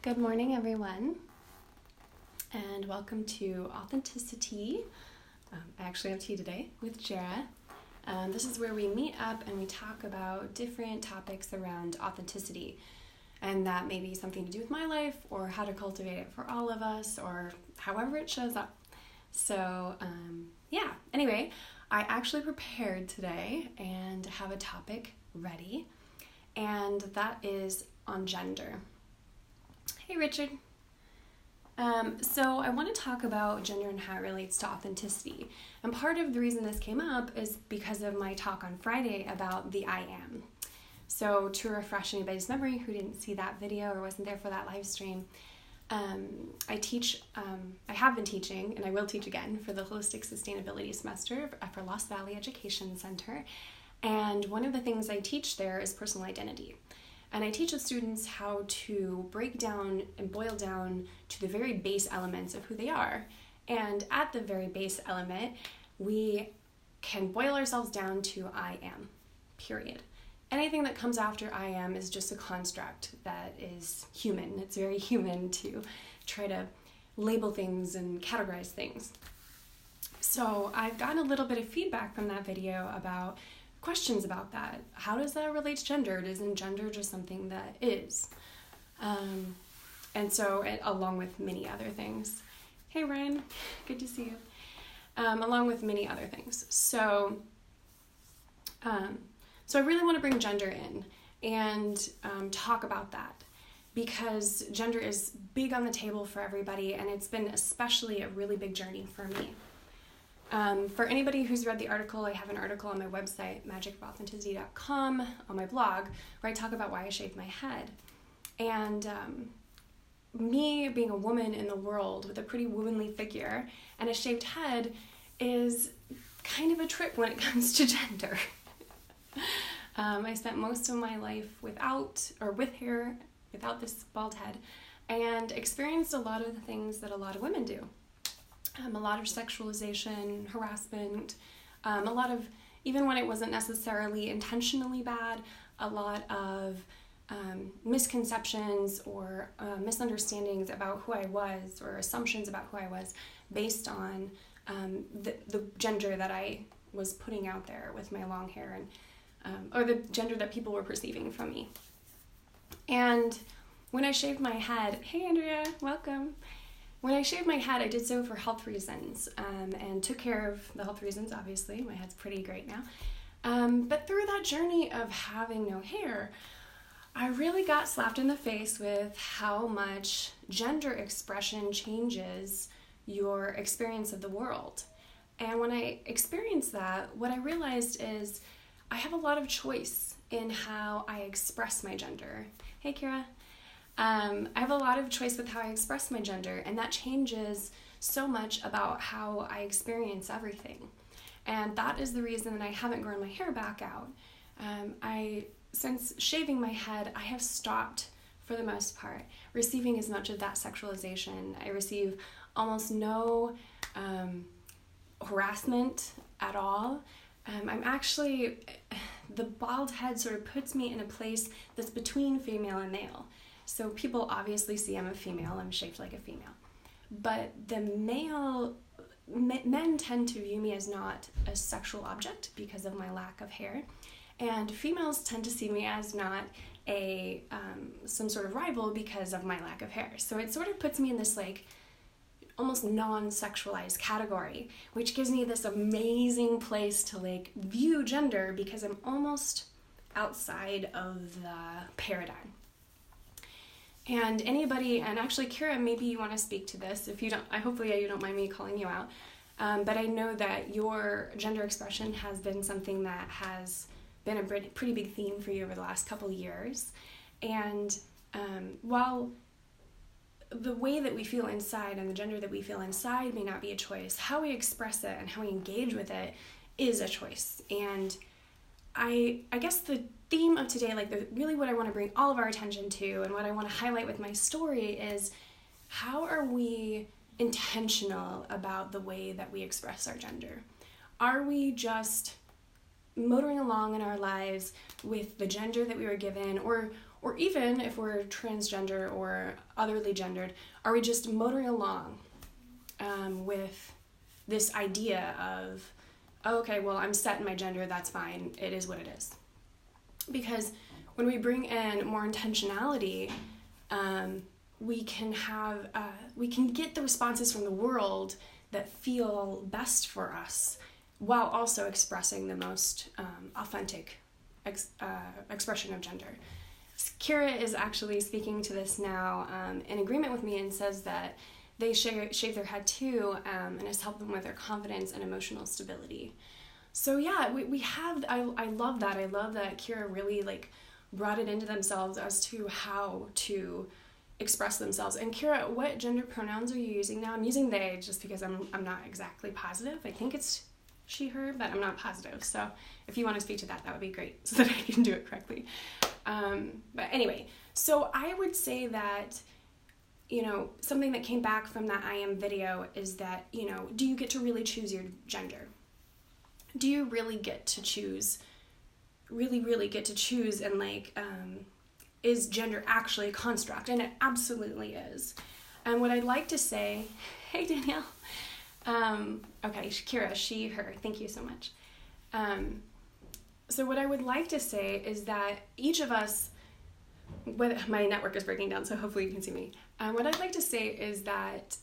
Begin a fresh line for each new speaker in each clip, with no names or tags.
Good morning, everyone, and welcome to Authenticity-Tea. I actually have tea today with Jera. This is where we meet up and we talk about different topics around authenticity, and that may be something to do with my life or how to cultivate it for all of us or however it shows up. So, anyway, I actually prepared today and have a topic ready, and that is on gender. Hey, Richard. So I want to talk about gender and how it relates to authenticity. And part of the reason this came up is because of my talk on Friday about the I am. So to refresh anybody's memory who didn't see that video or wasn't there for that live stream, I have been teaching, and I will teach again for the Holistic Sustainability Semester for Lost Valley Education Center. And one of the things I teach there is personal identity. And I teach the students how to break down and boil down to the very base elements of who they are. And at the very base element, we can boil ourselves down to I am, period. Anything that comes after I am is just a construct that is human. It's very human to try to label things and categorize things. So I've gotten a little bit of feedback from that video about questions about that. How does that relate to gender? Isn't gender just something that is? Along with many other things. Hey Ryan, good to see you. Along with many other things. So I really want to bring gender in and talk about that, because gender is big on the table for everybody, and it's been especially a really big journey for me. For anybody who's read the article, I have an article on my website, magicofauthenticity.com, on my blog, where I talk about why I shaved my head. And me being a woman in the world with a pretty womanly figure and a shaved head is kind of a trip when it comes to gender. I spent most of my life with hair, without this bald head, and experienced a lot of the things that a lot of women do. A lot of sexualization, harassment, a lot of, even when it wasn't necessarily intentionally bad, a lot of misconceptions or misunderstandings about who I was, or assumptions about who I was based on the gender that I was putting out there with my long hair, and or the gender that people were perceiving from me. And when I shaved my head, hey Andrea, welcome. When I shaved my head, I did so for health reasons, and took care of the health reasons, obviously. My head's pretty great now. But through that journey of having no hair, I really got slapped in the face with how much gender expression changes your experience of the world. And when I experienced that, what I realized is I have a lot of choice in how I express my gender. Hey, Kira. I have a lot of choice with how I express my gender, and that changes so much about how I experience everything. And that is the reason that I haven't grown my hair back out. Since shaving my head, I have stopped, for the most part, receiving as much of that sexualization. I receive almost no harassment at all. The bald head sort of puts me in a place that's between female and male. So people obviously see I'm a female, I'm shaped like a female. But the men tend to view me as not a sexual object because of my lack of hair. And females tend to see me as not some sort of rival because of my lack of hair. So it sort of puts me in this almost non-sexualized category, which gives me this amazing place to view gender, because I'm almost outside of the paradigm. And actually Kira, maybe you want to speak to this. If you don't, hopefully you don't mind me calling you out. But I know that your gender expression has been something that has been a pretty big theme for you over the last couple of years. And while the way that we feel inside and the gender that we feel inside may not be a choice, how we express it and how we engage with it is a choice. And I guess the theme of today, really what I want to bring all of our attention to and what I want to highlight with my story is, how are we intentional about the way that we express our gender? Are we just motoring along in our lives with the gender that we were given, or Or even if we're transgender or otherly gendered, are we just motoring along with this idea of, oh, okay, well, I'm set in my gender, that's fine, it is what it is. Because when we bring in more intentionality, we can get the responses from the world that feel best for us, while also expressing the most authentic expression of gender. Kira is actually speaking to this now in agreement with me, and says that they shave their head too, and it's helped them with their confidence and emotional stability. So yeah, we have, I love that. I love that Kira really like brought it into themselves as to how to express themselves. And Kira, what gender pronouns are you using now? I'm using they just because I'm not exactly positive. I think it's she, her, but I'm not positive. So if you want to speak to that, that would be great so that I can do it correctly. But anyway, so I would say that, you know, something that came back from that I am video is that, you know, do you get to really choose your gender? Do you really get to choose, really get to choose, and like, is gender actually a construct? And it absolutely is. And what I'd like to say, hey Danielle, okay, Kira, she, her, thank you so much. So what I would like to say is that each of us, my network is breaking down, so hopefully you can see me. What I'd like to say is that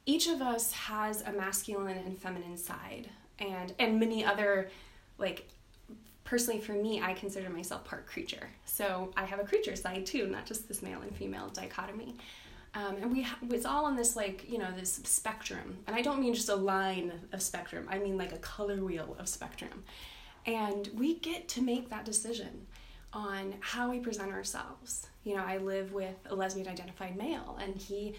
each of us has a masculine and feminine side, and many other, like, personally for me, I consider myself part creature. So I have a creature side too, not just this male and female dichotomy. And it's all on this, like, you know, this spectrum. And I don't mean just a line of spectrum. I mean like a color wheel of spectrum. And we get to make that decision on how we present ourselves. You know, I live with a lesbian identified male, and he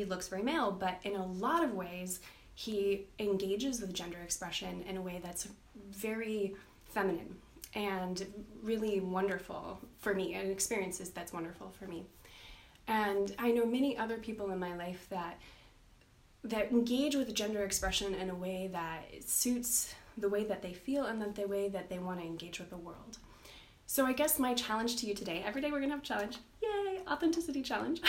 looks very male, but in a lot of ways, he engages with gender expression in a way that's very feminine and really wonderful for me, and experiences that's wonderful for me. And I know many other people in my life that engage with gender expression in a way that suits the way that they feel and the way that they want to engage with the world. So I guess my challenge to you today, every day we're going to have a challenge. Yay, authenticity challenge.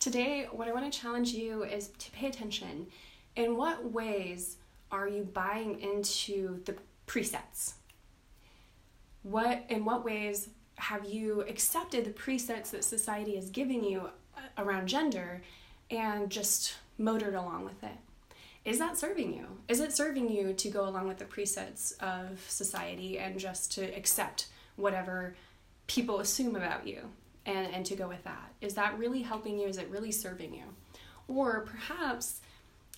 Today, what I want to challenge you is to pay attention. In what ways are you buying into the presets? In what ways have you accepted the presets that society is giving you around gender and just motored along with it? Is that serving you? Is it serving you to go along with the presets of society and just to accept whatever people assume about you and to go with that? Is that really helping you? Is it really serving you? Or perhaps,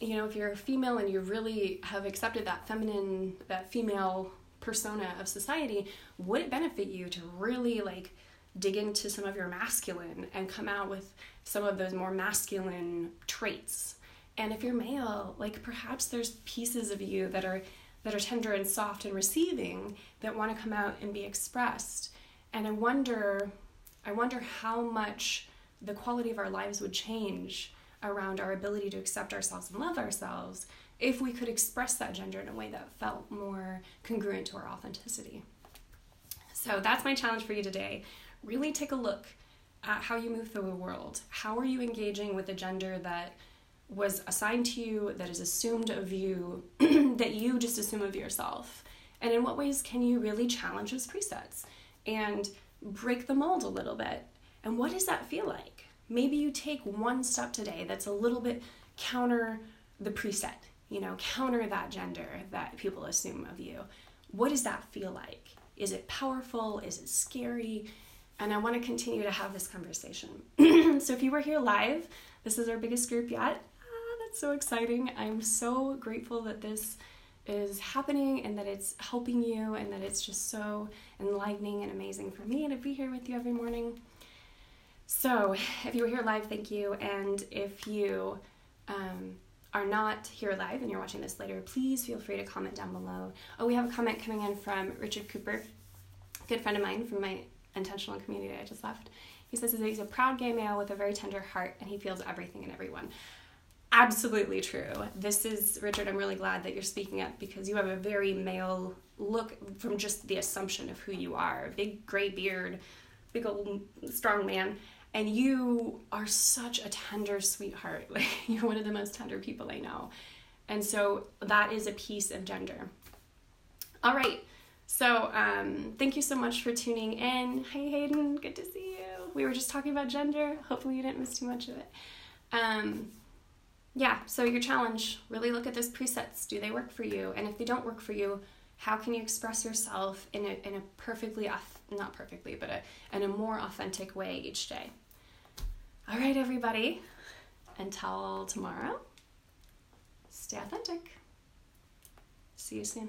you know, if you're a female and you really have accepted that female persona of society, would it benefit you to really like dig into some of your masculine and come out with some of those more masculine traits? And if you're male, like perhaps there's pieces of you that are tender and soft and receiving that want to come out and be expressed. And I wonder how much the quality of our lives would change around our ability to accept ourselves and love ourselves if we could express that gender in a way that felt more congruent to our authenticity. So that's my challenge for you today. Really take a look at how you move through the world. How are you engaging with a gender that was assigned to you, that is assumed of you, that you just assume of yourself? And in what ways can you really challenge those presets and break the mold a little bit? And what does that feel like? Maybe you take one step today that's a little bit counter the preset, you know, counter that gender that people assume of you. What does that feel like? Is it powerful? Is it scary? And I want to continue to have this conversation. So if you were here live, this is our biggest group yet. That's so exciting. I'm so grateful that this is happening and that it's helping you and that it's just so enlivening and amazing for me to be here with you every morning. So if you were here live, thank you. And if you are not here live and you're watching this later, please feel free to comment down below. Oh, we have a comment coming in from Richard Cooper, a good friend of mine from my intentional community I just left. He says that he's a proud gay male with a very tender heart and he feels everything in everyone. absolutely true. This is, Richard, I'm really glad that you're speaking up, because you have a very male look from just the assumption of who you are. Big gray beard, big old strong man. And you are such a tender sweetheart. Like, you're one of the most tender people I know. And so that is a piece of gender. All right. So thank you so much for tuning in. Hey, Hayden, good to see you. We were just talking about gender. Hopefully you didn't miss too much of it. Yeah, so your challenge, really look at those presets. Do they work for you? And if they don't work for you, how can you express yourself in a perfectly, not perfectly, but in a more authentic way each day? All right, everybody. Until tomorrow, stay authentic. See you soon.